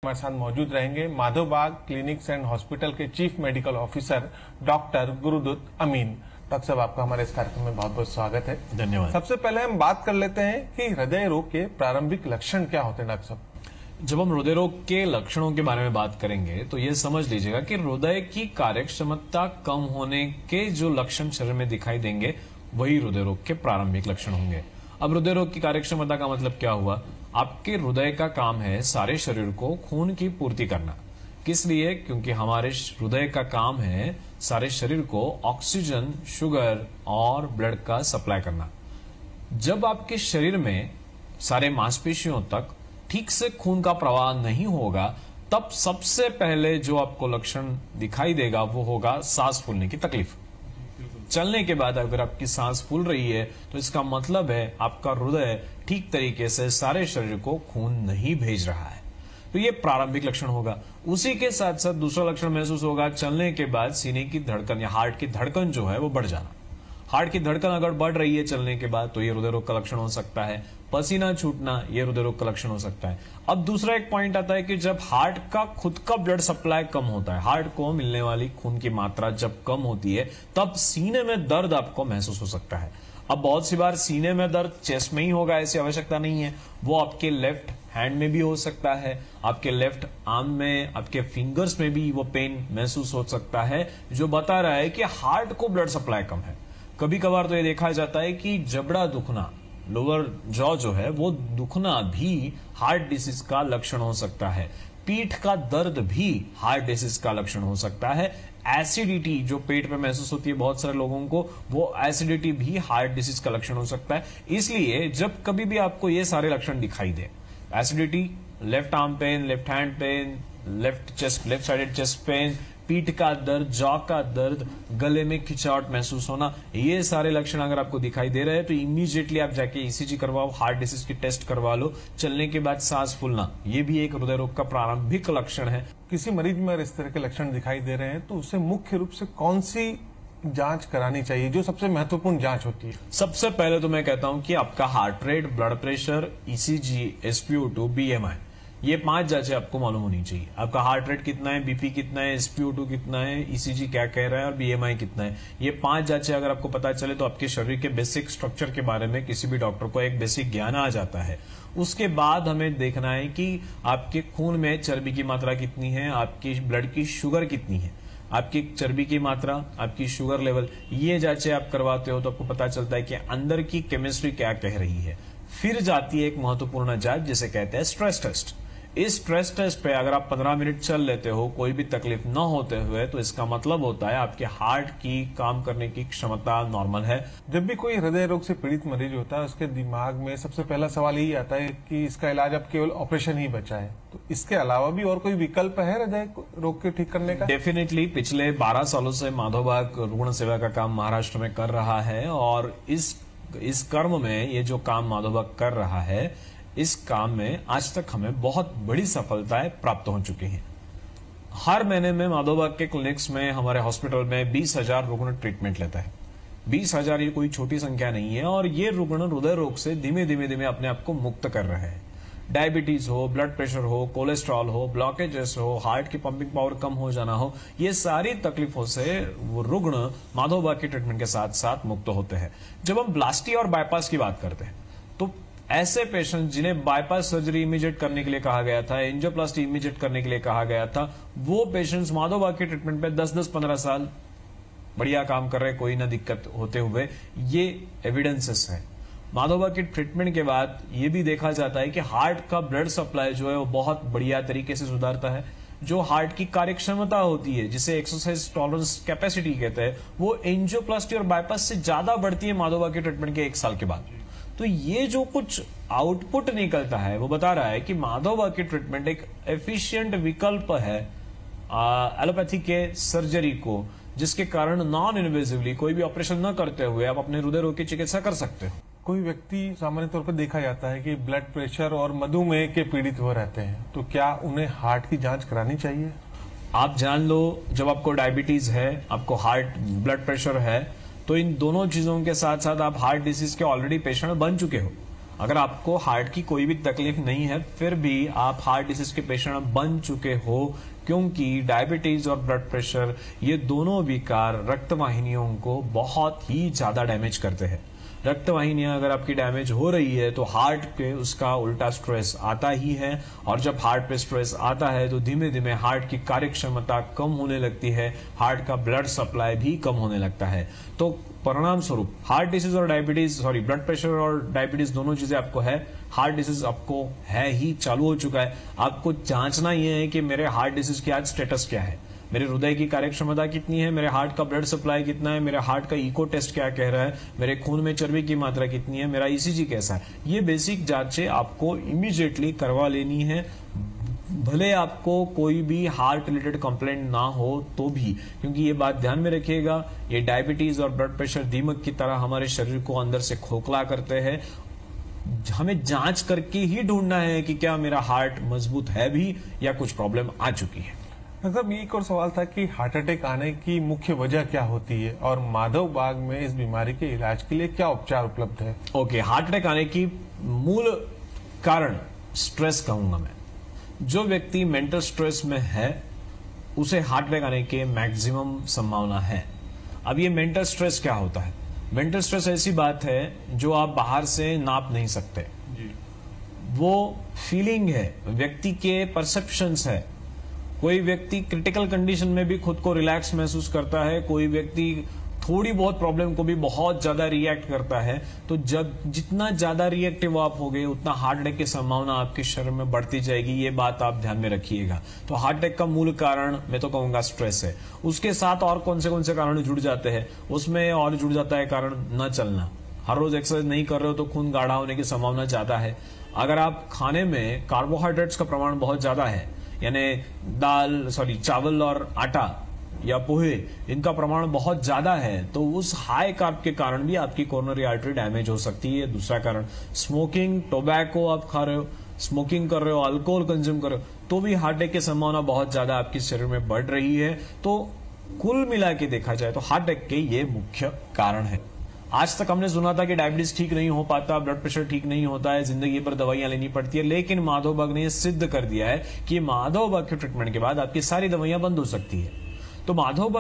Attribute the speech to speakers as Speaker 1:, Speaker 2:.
Speaker 1: हमारे साथ मौजूद रहेंगे माधोबाग क्लिनिक्स एंड हॉस्पिटल के chief medical officer doctor Gurudatt Amin. Doctor साहब, आपका हमारे इस कार्यक्रम में बहुत बहुत स्वागत है।
Speaker 2: धन्यवाद।
Speaker 1: सबसे पहले हम बात कर लेते हैं कि हृदय रोग के प्रारंभिक लक्षण क्या होते हैं। डॉक्टर साहब,
Speaker 2: जब हम हृदय रोग के लक्षणों के बारे में बात करेंगे तो ये समझ लीजिएगा कि हृदय की कार्यक्षमता कम होने के जो लक्षण शरीर में दिखाई देंगे वही हृदय रोग के प्रारंभिक लक्षण होंगे। अब हृदय रोग की कार्यक्षमता का मतलब क्या हुआ? आपके हृदय का काम है सारे शरीर को खून की पूर्ति करना। किस लिए? क्योंकि हमारे हृदय का काम है सारे शरीर को ऑक्सीजन, शुगर और ब्लड का सप्लाई करना। जब आपके शरीर में सारे मांसपेशियों तक ठीक से खून का प्रवाह नहीं होगा, तब सबसे पहले जो आपको लक्षण दिखाई देगा वो होगा सांस फूलने की तकलीफ। चलने के बाद अगर आपकी सांस फूल रही है तो इसका मतलब है आपका हृदय ठीक तरीके से सारे शरीर को खून नहीं भेज रहा है। तो ये प्रारंभिक लक्षण होगा। उसी के साथ साथ दूसरा लक्षण महसूस होगा चलने के बाद सीने की धड़कन या हार्ट की धड़कन जो है वो बढ़ जाना। हार्ट की धड़कन अगर बढ़ रही है चलने के बाद तो ये हृदय रोग का लक्षण हो सकता है। पसीना छूटना ये हृदय रोग का लक्षण हो सकता है। अब दूसरा एक पॉइंट आता है कि जब हार्ट का खुद का ब्लड सप्लाई कम होता है, हार्ट को मिलने वाली खून की मात्रा जब कम होती है, तब सीने में दर्द आपको महसूस हो सकता है। अब बहुत सी बार सीने में दर्द चेस्ट में ही होगा ऐसी आवश्यकता नहीं है, वो आपके लेफ्ट हैंड में भी हो सकता है, आपके लेफ्ट आर्म में, आपके फिंगर्स में भी वो पेन महसूस हो सकता है, जो बता रहा है कि हार्ट को ब्लड सप्लाई कम है। कभी कभार तो ये देखा जाता है कि जबड़ा दुखना, लोअर जॉ जो है वो दुखना भी हार्ट डिसीज का लक्षण हो सकता है। पीठ का दर्द भी हार्ट डिसीज का लक्षण हो सकता है। एसिडिटी जो पेट पे महसूस होती है बहुत सारे लोगों को, वो एसिडिटी भी हार्ट डिसीज का लक्षण हो सकता है। इसलिए जब कभी भी आपको ये सारे लक्षण दिखाई दे, acidity, left arm pain, left hand pain, left sided chest pain, पीठ का दर्द, जॉ का दर्द, गले में खिंचावट महसूस होना, ये सारे लक्षण अगर आपको दिखाई दे रहे हैं तो इमीडिएटली आप जाके ईसीजी करवाओ, हार्ट डिसीज की टेस्ट करवा लो। चलने के बाद सांस फूलना ये भी एक हृदय रोग का प्रारंभिक लक्षण है।
Speaker 1: किसी मरीज में अगर इस तरह के लक्षण दिखाई दे रहे हैं तो उसे मुख्य रूप से कौन सी जांच करानी चाहिए, जो सबसे महत्वपूर्ण जांच होती है?
Speaker 2: सबसे पहले तो मैं कहता हूं कि आपका heart rate, blood pressure, ECG, SpO2, BMI, ये 5 जांचें आपको मालूम होनी चाहिए। आपका हार्ट रेट कितना है, बीपी कितना है, SpO2 कितना है, ईसीजी क्या कह रहा है और BMI कितना है। ये 5 जांचें अगर आपको पता चले तो आपके शरीर के बेसिक स्ट्रक्चर के बारे में किसी भी डॉक्टर को एक बेसिक ज्ञान आ जाता है। उसके बाद हमें देखना है कि आपके खून में चर्बी की मात्रा कितनी है, आपकी ब्लड की शुगर कितनी है, आपकी चर्बी की मात्रा, आपकी शुगर लेवल, ये जांचें आप करवाते हो तो आपको पता चलता है कि अंदर की केमिस्ट्री क्या कह रही है। फिर जाती है एक महत्वपूर्ण जांच जिसे कहते हैं स्ट्रेस टेस्ट। इस स्ट्रेस टेस्ट पे अगर आप 15 मिनट चल लेते हो कोई भी तकलीफ न होते हुए, तो इसका मतलब होता है आपके हार्ट की काम करने की क्षमता नॉर्मल है।
Speaker 1: जब भी कोई हृदय रोग से पीड़ित मरीज होता है उसके दिमाग में सबसे पहला सवाल यही आता है कि इसका इलाज अब केवल ऑपरेशन ही बचा है। तो इसके अलावा भी और कोई विकल्प है हृदय रोग के ठीक करने का?
Speaker 2: डेफिनेटली पिछले 12 सालों से माधोबाग रुग्ण सेवा का काम महाराष्ट्र में कर रहा है और इस कर्म में ये जो काम माधोबाग कर रहा है, इस काम में आज तक हमें बहुत बड़ी सफलताएं प्राप्त हो चुकी हैं। हर महीने में माधोबाग के क्लिनिक्स में, हमारे हॉस्पिटल में 20,000 रुग्ण ट्रीटमेंट लेता है। 20,000 ये कोई छोटी संख्या नहीं है और ये रुग्ण हृदय रोग से धीमे धीमे अपने आप को मुक्त कर रहे हैं। डायबिटीज हो, ब्लड प्रेशर हो, कोलेस्ट्रॉल हो, ब्लॉकेजेस हो, हार्ट की पंपिंग पावर कम हो जाना हो, ये सारी तकलीफों से वो रुग्ण माधोबाग के ट्रीटमेंट के साथ साथ मुक्त होते हैं। जब हम ब्लास्टी और बाईपास की बात करते हैं तो ऐसे पेशेंट जिन्हें बाईपास सर्जरी इमीडिएट करने के लिए कहा गया था, एंजियोप्लास्टी इमीडिएट करने के लिए कहा गया था, वो पेशेंट्स माधोबाग के ट्रीटमेंट पे 10-15 साल बढ़िया काम कर रहे, कोई ना दिक्कत होते हुए, ये एविडेंसेस है। माधोबाग के ट्रीटमेंट के बाद ये भी देखा जाता है कि हार्ट का ब्लड सप्लाई जो है वो बहुत बढ़िया तरीके से सुधारता है। जो हार्ट की कार्यक्षमता होती है, जिसे एक्सरसाइज टॉलरेंस कैपेसिटी कहते हैं, वो एंजियोप्लास्टी और बाईपास से ज्यादा बढ़ती है माधोबाग के ट्रीटमेंट के 1 साल के बाद। तो ये जो कुछ आउटपुट निकलता है वो बता रहा है कि माधोबाग की ट्रीटमेंट एक एफिशिएंट विकल्प है एलोपैथी के सर्जरी को, जिसके कारण नॉन इन्वेजिवली कोई भी ऑपरेशन न करते हुए आप अपने हृदय रोग की चिकित्सा कर सकते हो।
Speaker 1: कोई व्यक्ति सामान्य तौर पर देखा जाता है कि ब्लड प्रेशर और मधुमेह के पीड़ित हो रहते हैं, तो क्या उन्हें हार्ट की जांच करानी चाहिए?
Speaker 2: आप जान लो, जब आपको डायबिटीज है, आपको हार्ट ब्लड प्रेशर है, तो इन दोनों चीजों के साथ साथ आप हार्ट डिसीज के ऑलरेडी पेशेंट बन चुके हो। अगर आपको हार्ट की कोई भी तकलीफ नहीं है फिर भी आप हार्ट डिसीज के पेशेंट बन चुके हो, क्योंकि डायबिटीज और ब्लड प्रेशर ये दोनों विकार रक्त वाहिनियों को बहुत ही ज्यादा डैमेज करते हैं। रक्त वाहिनियां अगर आपकी डैमेज हो रही है तो हार्ट पे उसका उल्टा स्ट्रेस आता ही है, और जब हार्ट पे स्ट्रेस आता है तो धीमे धीमे हार्ट की कार्य क्षमता कम होने लगती है, हार्ट का ब्लड सप्लाई भी कम होने लगता है। तो परिणाम स्वरूप हार्ट डिसीज और डायबिटीज ब्लड प्रेशर और डायबिटीज दोनों चीजें आपको है, हार्ट डिसीज आपको है ही, चालू हो चुका है। आपको जांचना यह है कि मेरे हार्ट डिसीज की आज स्टेटस क्या है, मेरे हृदय की कार्यक्षमता कितनी है, मेरे हार्ट का ब्लड सप्लाई कितना है, मेरे हार्ट का इको टेस्ट क्या कह रहा है, मेरे खून में चर्बी की मात्रा कितनी है, मेरा ईसीजी कैसा है। ये बेसिक जांचें आपको इमीडिएटली करवा लेनी है, भले आपको कोई भी हार्ट रिलेटेड कंप्लेंट ना हो तो भी, क्योंकि ये बात ध्यान में रखिएगा, ये डायबिटीज और ब्लड प्रेशर दीमक की तरह हमारे शरीर को अंदर से खोखला करते हैं। हमें जांच करके ही ढूंढना है कि क्या मेरा हार्ट मजबूत है भी या कुछ प्रॉब्लम आ चुकी है।
Speaker 1: मतलब एक और सवाल था कि हार्ट अटैक आने की मुख्य वजह क्या होती है और माधव बाग में इस बीमारी के इलाज के लिए क्या उपचार उपलब्ध है?
Speaker 2: ओके, हार्ट अटैक आने की मूल कारण स्ट्रेस कहूंगा मैं। जो व्यक्ति मेंटल स्ट्रेस में है उसे हार्ट अटैक आने के मैक्सिमम संभावना है। अब ये मेंटल स्ट्रेस क्या होता है? मेंटल स्ट्रेस ऐसी बात है जो आप बाहर से नाप नहीं सकते जी। वो फीलिंग है, व्यक्ति के परसेप्शंस है। कोई व्यक्ति क्रिटिकल कंडीशन में भी खुद को रिलैक्स महसूस करता है, कोई व्यक्ति थोड़ी बहुत प्रॉब्लम को भी बहुत ज्यादा रिएक्ट करता है। तो जब जितना ज्यादा रिएक्टिव आप होगे उतना हार्ट अटैक की संभावना आपके शरीर में बढ़ती जाएगी, ये बात आप ध्यान में रखिएगा। तो हार्ट अटैक का मूल कारण मैं तो कहूंगा स्ट्रेस है। उसके साथ और कौन से कारण जुड़ जाते हैं, उसमें और जुड़ जाता है कारण न चलना। हर रोज एक्सरसाइज नहीं कर रहे हो तो खून गाढ़ा होने की संभावना ज्यादा है। अगर आप खाने में कार्बोहाइड्रेट्स का प्रमाण बहुत ज्यादा है, यानी चावल और आटा या पोहे, इनका प्रमाण बहुत ज्यादा है, तो उस हाई कार्ब के कारण भी आपकी कोरोनरी आर्टरी डैमेज हो सकती है। दूसरा कारण स्मोकिंग, टोबैको आप खा रहे हो, स्मोकिंग कर रहे हो, अल्कोहल कंज्यूम कर रहे हो, तो भी हार्ट अटैक की संभावना बहुत ज्यादा आपके शरीर में बढ़ रही है। तो कुल मिला के देखा जाए तो हार्ट अटैक के ये मुख्य कारण है। आज तक हमने सुना था कि डायबिटीज ठीक नहीं हो पाता, ब्लड प्रेशर ठीक नहीं होता है, जिंदगी भर दवाइयां लेनी पड़ती है, लेकिन माधव बाग ने यह सिद्ध कर दिया है कि माधव बाग के ट्रीटमेंट के बाद आपकी सारी दवाइयां बंद हो सकती है। तो माधव बाग